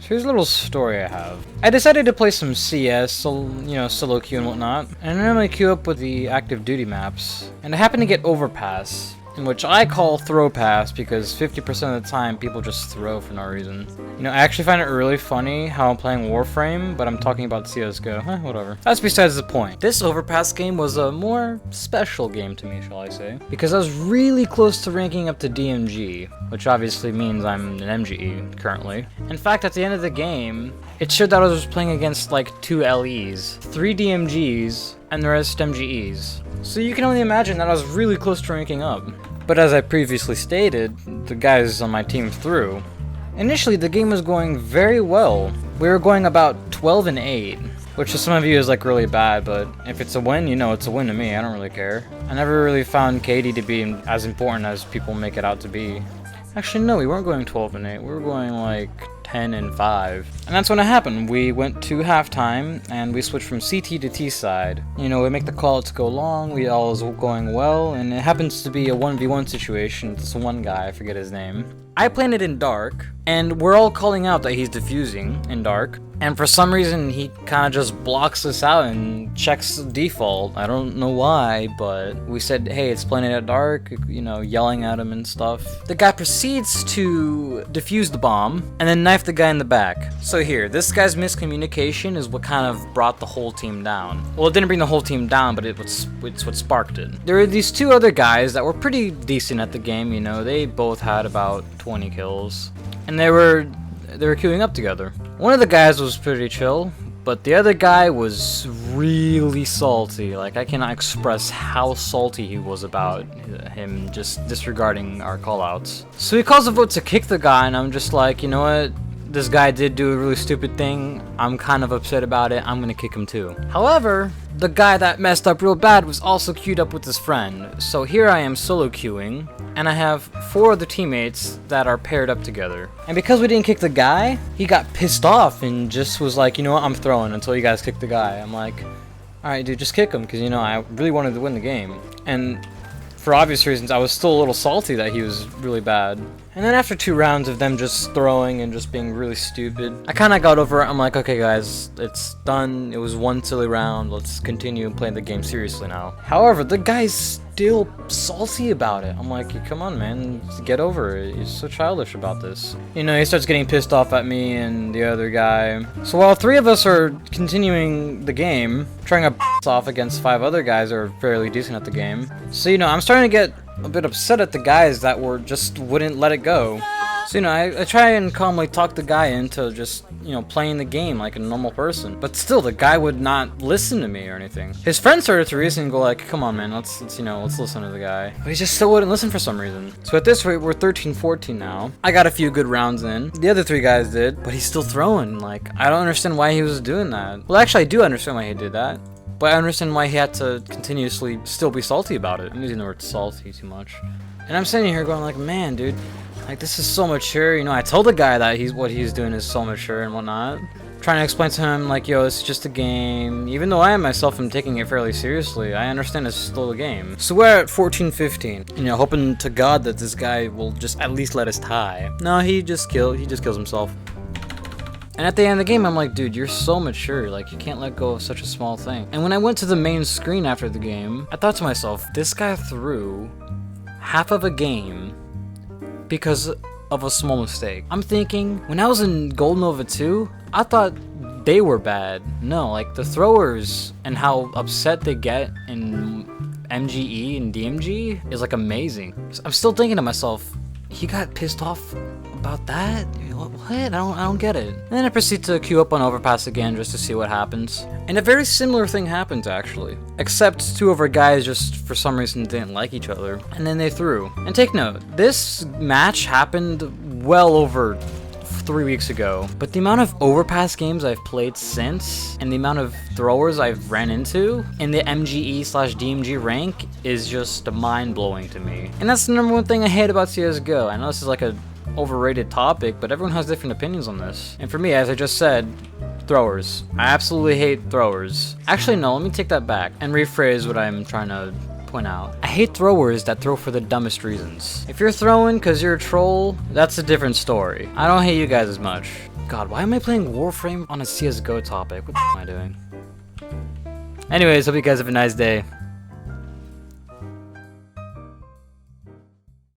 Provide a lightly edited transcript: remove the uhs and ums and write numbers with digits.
So here's a little story I have. I decided to play some CS, solo queue and whatnot, and I normally queue up with the active duty maps, and I happened to get Overpass, in which I call throw pass because 50% of the time people just throw for no reason. You know, I actually find it really funny how I'm playing Warframe, but I'm talking about CSGO. Whatever. That's besides the point. This Overpass game was a more special game to me, shall I say, because I was really close to ranking up to DMG, which obviously means I'm an MGE currently. In fact, at the end of the game, it showed that I was playing against like 2 LEs, 3 DMGs, and the rest MGEs. So you can only imagine that I was really close to ranking up. But as I previously stated, the guys on my team threw. Initially, the game was going very well. We were going about 12-8, which to some of you is like really bad, but if it's a win, you know it's a win to me. I don't really care. I never really found KD to be as important as people make it out to be. Actually, no, we weren't going 12-8. We were going like 10-5. And that's when it happened. We went to halftime and we switched from CT to T side. You know, we make the call to go long, we all was going well, and it happens to be a 1v1 situation. This one guy, I forget his name. I planted in dark, and we're all calling out that he's defusing in dark. And for some reason, he kind of just blocks us out and checks default. I don't know why, but we said, hey, it's planted at dark, you know, yelling at him and stuff. The guy proceeds to defuse the bomb and then knife the guy in the back. So here, this guy's miscommunication is what kind of brought the whole team down. Well, it didn't bring the whole team down, but it's what sparked it. There were these 2 other guys that were pretty decent at the game, you know, they both had about 20 kills. And they were queuing up together. One of the guys was pretty chill, but the other guy was really salty. Like, I cannot express how salty he was about him just disregarding our callouts. So he calls a vote to kick the guy, and I'm just like, you know what? This guy did do a really stupid thing. I'm kind of upset about it. I'm gonna kick him too. However, the guy that messed up real bad was also queued up with his friend. So here I am solo queuing, and I have 4 other teammates that are paired up together. And because we didn't kick the guy, he got pissed off and just was like, you know what, I'm throwing until you guys kick the guy. I'm like, alright dude, just kick him, because you know, I really wanted to win the game. And for obvious reasons, I was still a little salty that he was really bad. And then after 2 rounds of them just throwing and just being really stupid, I kind of got over it. I'm like, okay guys, it's done. It was 1 silly round. Let's continue playing the game seriously now. However, the guy's still salty about it. I'm like, come on man, get over it. You're so childish about this. You know, he starts getting pissed off at me and the other guy. So while 3 of us are continuing the game, trying to off against 5 other guys that are fairly decent at the game. So, you know, I'm starting to get a bit upset at the guys that just wouldn't let it go. So, you know, I try and calmly talk the guy into just, you know, playing the game like a normal person. But still, the guy would not listen to me or anything. His friend started to reason and go like, come on man, let's listen to the guy. But he just still wouldn't listen for some reason. So at this rate, we're 13-14 now. I got a few good rounds in. The other 3 guys did, but he's still throwing. Like, I don't understand why he was doing that. Well, actually, I do understand why he did that. But I understand why he had to continuously still be salty about it. I'm using the word salty too much. And I'm sitting here going like, man, dude, like this is so mature. You know, I told the guy that what he's doing is so mature and whatnot. Trying to explain to him like, yo, it's just a game. Even though I myself am taking it fairly seriously, I understand it's still a game. So we're at 14-15. You know, hoping to God that this guy will just at least let us tie. No, he just kills himself. And at the end of the game, I'm like, dude, you're so mature, like, you can't let go of such a small thing. And when I went to the main screen after the game, I thought to myself, this guy threw half of a game because of a small mistake. I'm thinking, when I was in Gold Nova 2, I thought they were bad. No, like, the throwers and how upset they get in MGE and DMG is, like, amazing. So I'm still thinking to myself, he got pissed off about that? What? I don't get it. And then I proceed to queue up on Overpass again just to see what happens. And a very similar thing happens actually. Except 2 of our guys just for some reason didn't like each other. And then they threw. And take note, this match happened well over 3 weeks ago. But the amount of Overpass games I've played since, and the amount of throwers I've ran into in the MGE/DMG rank is just mind-blowing to me. And that's the #1 thing I hate about CSGO. I know this is like a overrated topic, but everyone has different opinions on this. And for me, as I just said, throwers. I absolutely hate throwers. Actually, no, let me take that back and rephrase what I'm trying to point out. I hate throwers that throw for the dumbest reasons. If you're throwing because you're a troll, that's a different story. I don't hate you guys as much. God, why am I playing Warframe on a CSGO topic? What the f am I doing? Anyways, hope you guys have a nice day.